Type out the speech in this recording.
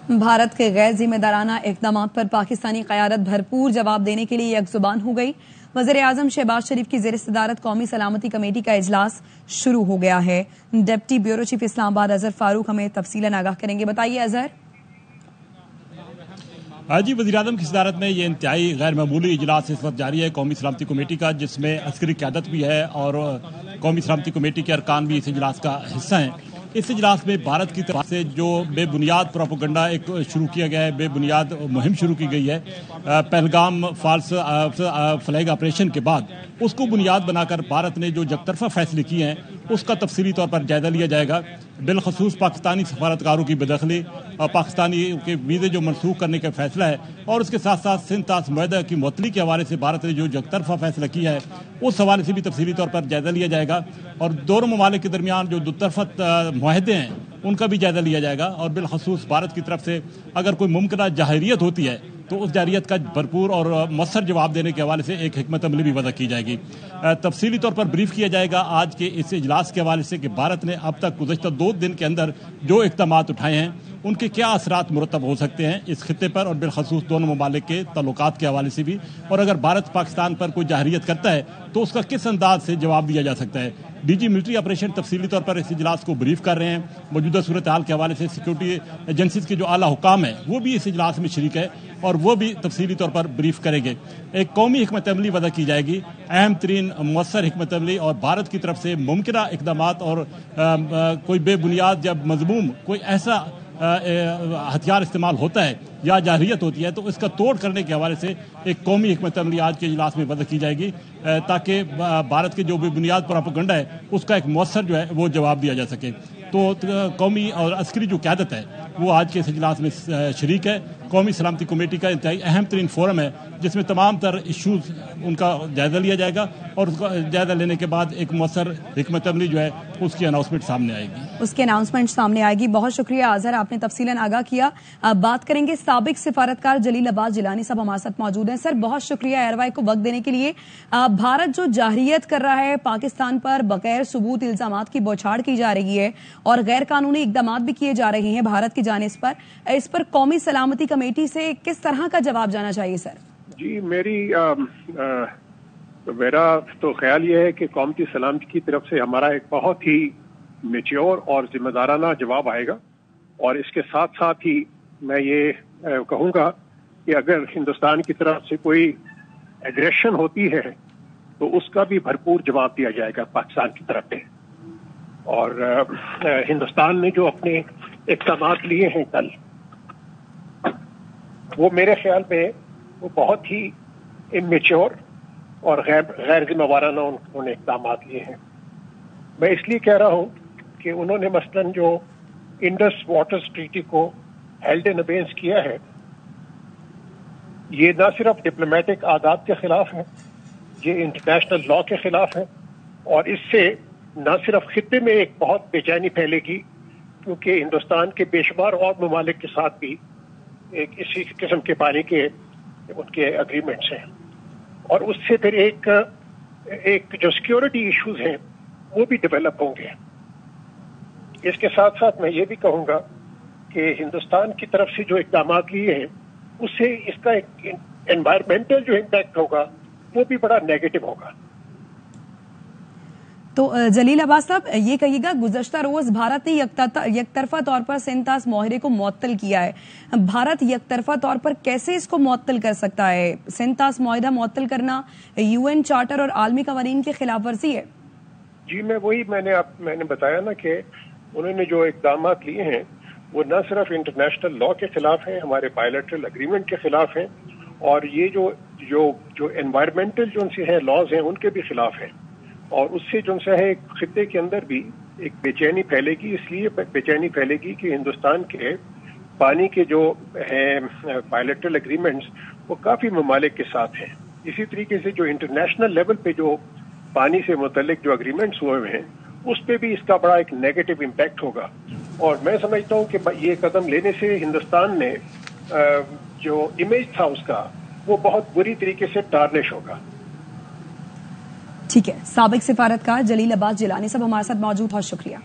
بھارت کے غیر ذمہ دارانہ اقدامات پر پاکستانی قیادت بھرپور جواب دینے کے لیے یک زبان ہو گئی۔ وزیر اعظم شہباز شریف کی زیر صدارت قومی سلامتی کمیٹی کا اجلاس شروع ہو گیا ہے۔ ڈپٹی بیورو چیف اسلام آباد اظہر فاروق ہمیں تفصیلاً آگاہ کریں گے۔ بتائیے اظہر۔ جی، وزیر اعظم کی صدارت میں یہ انتہائی غیر معمولی اجلاس اس وقت جاری ہے قومی سلامتی کمیٹی کا، جس میں عسکری قیادت بھی ہے اور قومی سلامتی کمیٹی کے ارکان بھی اس اجلاس کا حصہ ہیں۔ اس اجلاس میں بھارت کی طرف سے جو بے بنیاد پروپیگنڈا ایک شروع کیا گیا ہے، بے بنیاد مہم شروع کی گئی ہے پہلگام فالس فلیگ آپریشن کے بعد، اس کو بنیاد بنا کر بھارت نے جو یک طرفہ فیصلے کیے ہیں اس کا تفصیلی طور پر جائزہ لیا جائے گا۔ بالخصوص پاکستانی سفارتکاروں کی بے-دخلی اور پاکستانی کے ویزے جو منسوخ کرنے کا فیصلہ ہے، اور اس کے ساتھ ساتھ سندھ طاس معاہدہ کی معطلی کے حوالے سے بھارت نے جو یک طرفہ فیصلہ کیا ہے اس حوالے سے بھی تفصیلی طور پر جائزہ لیا جائے گا، اور دونوں ممالک کے درمیان جو دو طرفہ معاہدے ہیں ان کا بھی جائزہ لیا جائے گا، اور بالخصوص بھارت کی طرف سے اگر کوئی ممکنہ جارحیت ہوتی ہے تو اس جارحیت کا بھرپور اور مؤثر جواب دینے کے حوالے سے ایک حکمت عملی بھی وضع کی جائے گی۔ تفصیلی طور پر بریف کیا جائے گا آج کے اس اجلاس کے حوالے سے کہ بھارت نے اب تک گزشتہ 2 دن کے اندر جو اقدامات اٹھائے ہیں ان کے کیا اثرات مرتب ہو سکتے ہیں اس خطے پر، اور بالخصوص دونوں ممالک کے تعلقات کے حوالے سے بھی، اور اگر بھارت پاکستان پر کوئی جارحیت کرتا ہے تو اس کا کس انداز سے جواب دیا جا سکتا ہے۔ ڈی جی ملٹری آپریشن تفصیلی طور پر اس اجلاس کو بریف کر رہے ہیں۔ موجودہ صورتحال کے حوالے سے سیکورٹی ایجنسیز کے جو اعلیٰ حکام ہیں وہ بھی اس اجلاس میں شریک ہے اور وہ بھی تفصیلی طور پر بریف کریں گے۔ ایک قومی حکمت عملی وضع کی جائے گی، اہم ترین مؤثر حکمت عملی، اور بھارت کی طرف سے ممکنہ اقدامات اور کوئی بے بنیاد جب مذموم کوئی ایسا ہتھیار استعمال ہوتا ہے یا جارحیت ہوتی ہے تو اس کا توڑ کرنے کے حوالے سے ایک قومی حکمت عملی آج کے اجلاس میں وضع کی جائے گی، تاکہ بھارت کے جو بے بنیاد پروپیگنڈا ہے اس کا ایک مؤثر جو ہے وہ جواب دیا جا سکے۔ تو قومی اور عسکری جو قیادت ہے وہ آج کے اس اجلاس میں شریک ہے۔ قومی سلامتی کمیٹی کا انتہائی اہم ترین فورم ہے جس میں تمام تر ایشوز ان کا جائزہ لیا جائے گا، اور اس کا جائزہ لینے کے بعد ایک مؤثر حکمت عملی جو ہے اس کی اناؤنسمنٹ سامنے آئے گی۔ اس کی اناؤنسمنٹ سامنے آئے گی۔ بہت شکریہ اظہر، آپ نے تفصیلاً آگاہ کیا۔ بات کریں گے سابق سفارتکار جلیل عباس جیلانی صاحب ہمارے ساتھ موجود ہیں۔ سر، بہت شکریہ ایئر وائی کو وقت دینے کے لیے۔ بھارت جو جارحیت کر رہا ہے، پاکستان پر بغیر ثبوت الزامات کی بوچھاڑ کی جا رہی ہے اور غیر قانونی اقدامات بھی کیے جا رہے ہیں بھارت کی جانب اس پر قومی سلامتی کمیٹی سے کس طرح کا جواب جانا چاہیے سر؟ جی، میرا تو خیال یہ ہے کہ قومی سلامتی کی طرف سے ہمارا ایک بہت ہی میچیور اور ذمہ دارانہ جواب آئے گا، اور اس کے ساتھ ساتھ ہی میں یہ کہوں گا کہ اگر ہندوستان کی طرف سے کوئی ایگریشن ہوتی ہے تو اس کا بھی بھرپور جواب دیا جائے گا پاکستان کی طرف سے۔ اور ہندوستان نے جو اپنے اقدامات لیے ہیں کل، وہ میرے خیال میں وہ بہت ہی امیچور اور غیر ذمہ دارانہ انہوں نے اقدامات لیے ہیں۔ میں اس لیے کہہ رہا ہوں کہ انہوں نے مثلاً جو انڈس واٹرز ٹریٹی کو ہیلڈ ان ابینس کیا ہے، یہ نہ صرف ڈپلومیٹک آداب کے خلاف ہے، یہ انٹرنیشنل لا کے خلاف ہے، اور اس سے نہ صرف خطے میں ایک بہت بے چینی پھیلے گی، کیونکہ ہندوستان کے بے شمار اور ممالک کے ساتھ بھی ایک اسی قسم کے پانی کے ان کے اگریمنٹس ہیں، اور اس سے پھر ایک جو سیکیورٹی ایشوز ہیں وہ بھی ڈیولپ ہوں گے۔ اس کے ساتھ ساتھ میں یہ بھی کہوں گا کہ ہندوستان کی طرف سے جو اقدامات لیے ہیں اس سے اس کا ایک انوائرمنٹل جو امپیکٹ ہوگا وہ بھی بڑا نیگیٹو ہوگا۔ تو جلیل عباس صاحب، یہ کہیے گا، گزشتہ روز بھارت نے یک طرفہ طور پر سندھ طاس معاہدے کو معطل کیا ہے۔ بھارت یک طرفہ طور پر کیسے اس کو معطل کر سکتا ہے؟ سندھ طاس معاہدہ معطل کرنا UN چارٹر اور عالمی قوانین کی خلاف ورزی ہے۔ جی، میں نے بتایا نا کہ انہوں نے جو اقدامات لیے ہیں وہ نہ صرف انٹرنیشنل لا کے خلاف ہیں، ہمارے بائیلیٹرل اگریمنٹ کے خلاف ہیں، اور یہ جو انوائرمنٹل جو ان سے ہیں لاز ہیں ان کے بھی خلاف ہیں، اور اس سے جو ان سے ہے خطے کے اندر بھی ایک بے چینی پھیلے گی۔ اس لیے بے چینی پھیلے گی کہ ہندوستان کے پانی کے جو ہیں بائیلیٹرل اگریمنٹس وہ کافی ممالک کے ساتھ ہیں۔ اسی طریقے سے جو انٹرنیشنل لیول پہ جو پانی سے متعلق جو اگریمنٹس ہوئے ہیں اس پہ بھی اس کا بڑا ایک نیگیٹو امپیکٹ ہوگا، اور میں سمجھتا ہوں کہ یہ قدم لینے سے ہندوستان نے جو امیج تھا اس کا وہ بہت بری طریقے سے ٹارنش ہوگا۔ ٹھیک ہے، سابق سفارتکار جلیل عباس جیلانی صاحب ہمارے ساتھ موجود، بہت شکریہ۔